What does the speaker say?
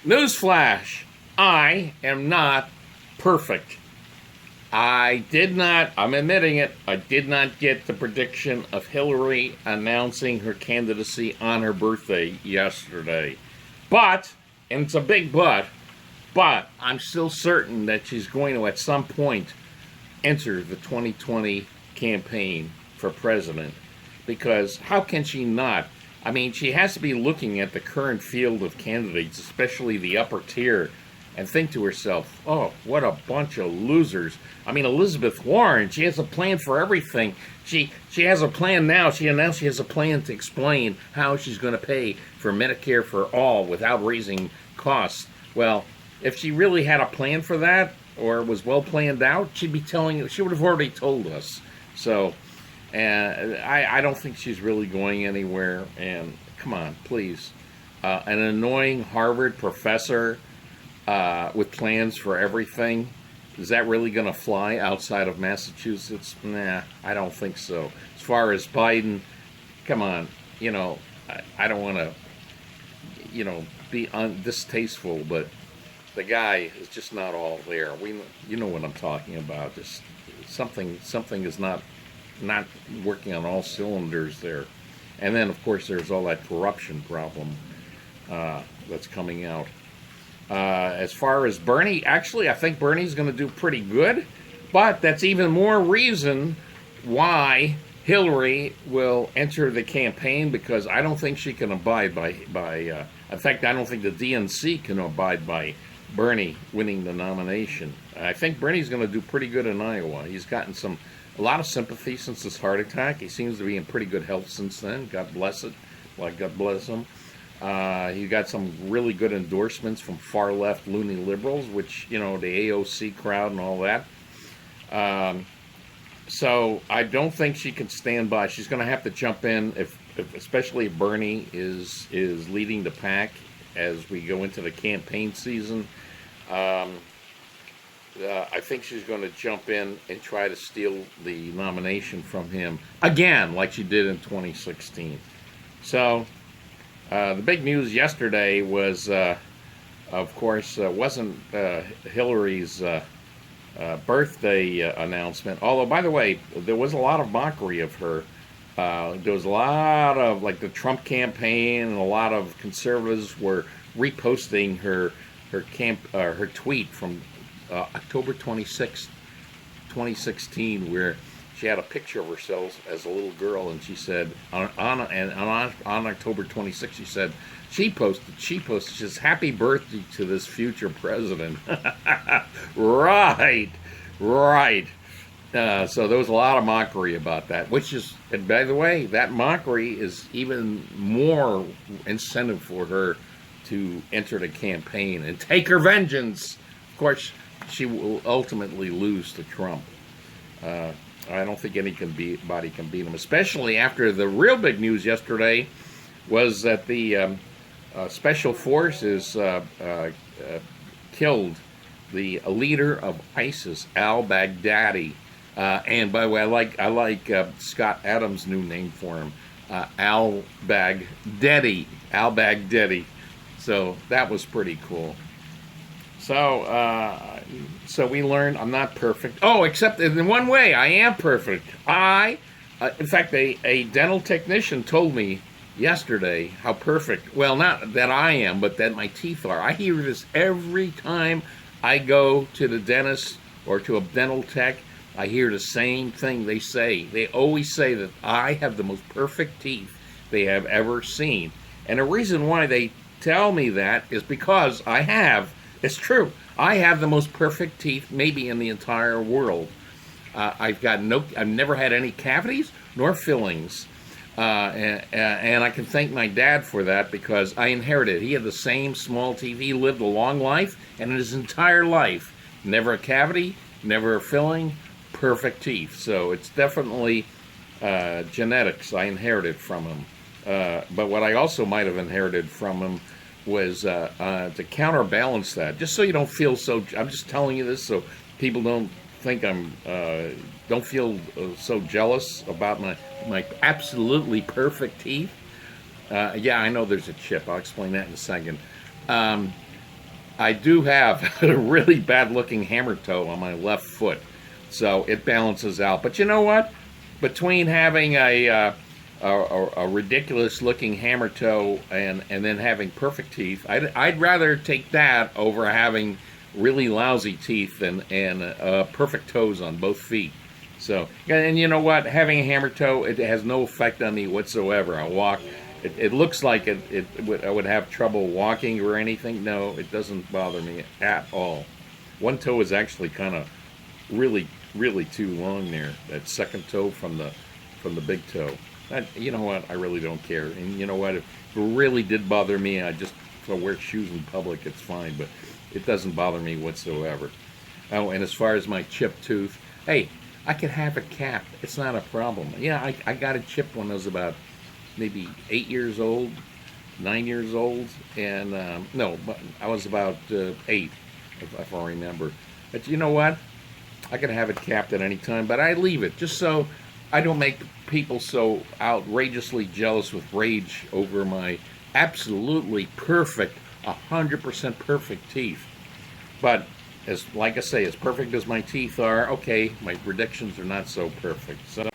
Newsflash, I am not perfect. I'm admitting it, I did not get the prediction of Hillary announcing her candidacy on her birthday yesterday. But, and it's a big but I'm still certain that she's going to at some point enter the 2020 campaign for president. Because how can she not? I mean, she has to be looking at the current field of candidates, especially the upper tier, and think to herself, oh, what a bunch of losers. I mean, Elizabeth Warren, she has a plan for everything. She has a plan now. She announced she has a plan to explain how she's going to pay for Medicare for all without raising costs. Well, if she really had a plan for that, or was well planned out, she would have already told us. So, I don't think she's really going anywhere. And come on, please. An annoying Harvard professor with plans for everything, is that really going to fly outside of Massachusetts? Nah, I don't think so. As far as Biden, come on, I don't want to, be distasteful, but the guy is just not all there. You know what I'm talking about. Just something is not working on all cylinders there. And then, of course, there's all that corruption problem that's coming out. As far as Bernie, actually, I think Bernie's going to do pretty good, but that's even more reason why Hillary will enter the campaign, because I don't think she can abide by in fact, I don't think the DNC can abide by Bernie winning the nomination. I think Bernie's going to do pretty good in Iowa. He's gotten a lot of sympathy since his heart attack. He seems to be in pretty good health since then. God bless it. God bless him. He got some really good endorsements from far left loony liberals, which, the AOC crowd and all that. So I don't think she can stand by. She's going to have to jump in, especially if Bernie is leading the pack as we go into the campaign season. I think she's going to jump in and try to steal the nomination from him again, like she did in 2016. So the big news yesterday was, of course, wasn't Hillary's birthday announcement. Although, by the way, there was a lot of mockery of her. There was a lot of, the Trump campaign, and a lot of conservatives were reposting her tweet from October 26th, 2016, where she had a picture of herself as a little girl, and she said on October 26th, she posted, she says, "Happy birthday to this future president." Right. So there was a lot of mockery about that, and by the way, that mockery is even more incentive for her to enter the campaign and take her vengeance. Of course, she will ultimately lose to Trump. I don't think anybody can beat him, especially after the real big news yesterday was that the special forces killed the leader of ISIS, al-Baghdadi. And by the way, I like Scott Adams' new name for him, al-Baghdadi. Al-Baghdadi. So that was pretty cool. So we learned I'm not perfect. Oh, except in one way, I am perfect. In fact, a dental technician told me yesterday how perfect, well, not that I am, but that my teeth are. I hear this every time I go to the dentist or to a dental tech. I hear the same thing they say. They always say that I have the most perfect teeth they have ever seen. And the reason why they tell me that is because it's true. I have the most perfect teeth maybe in the entire world. I've never had any cavities nor fillings. And I can thank my dad for that, because I inherited. He had the same small teeth. He lived a long life, and in his entire life, never a cavity, never a filling, perfect teeth. So it's definitely genetics I inherited from him. But what I also might have inherited from him was to counterbalance that, just so you don't feel so. I'm just telling you this so people don't think don't feel so jealous about my absolutely perfect teeth. Yeah, I know there's a chip. I'll explain that in a second. I do have a really bad looking hammer toe on my left foot, so it balances out. But you know what? Between having a ridiculous looking hammer toe and then having perfect teeth, I'd rather take that over having really lousy teeth and perfect toes on both feet. So, and you know what? Having a hammer toe, it has no effect on me whatsoever. I walk. It looks like I would have trouble walking or anything. No, it doesn't bother me at all. One toe is actually kind of really too long there. That second toe from the big toe. You know what? I really don't care. And you know what? If it really did bother me, if I wear shoes in public, it's fine. But it doesn't bother me whatsoever. Oh, and as far as my chipped tooth, hey, I could have it capped. It's not a problem. Yeah, I got it chipped when I was about maybe 8 years old, 9 years old, and no, but I was about 8, if I remember. But you know what? I can have it capped at any time, but I leave it just so I don't make people so outrageously jealous with rage over my absolutely perfect, 100% perfect teeth. But like I say, as perfect as my teeth are, okay, my predictions are not so perfect. So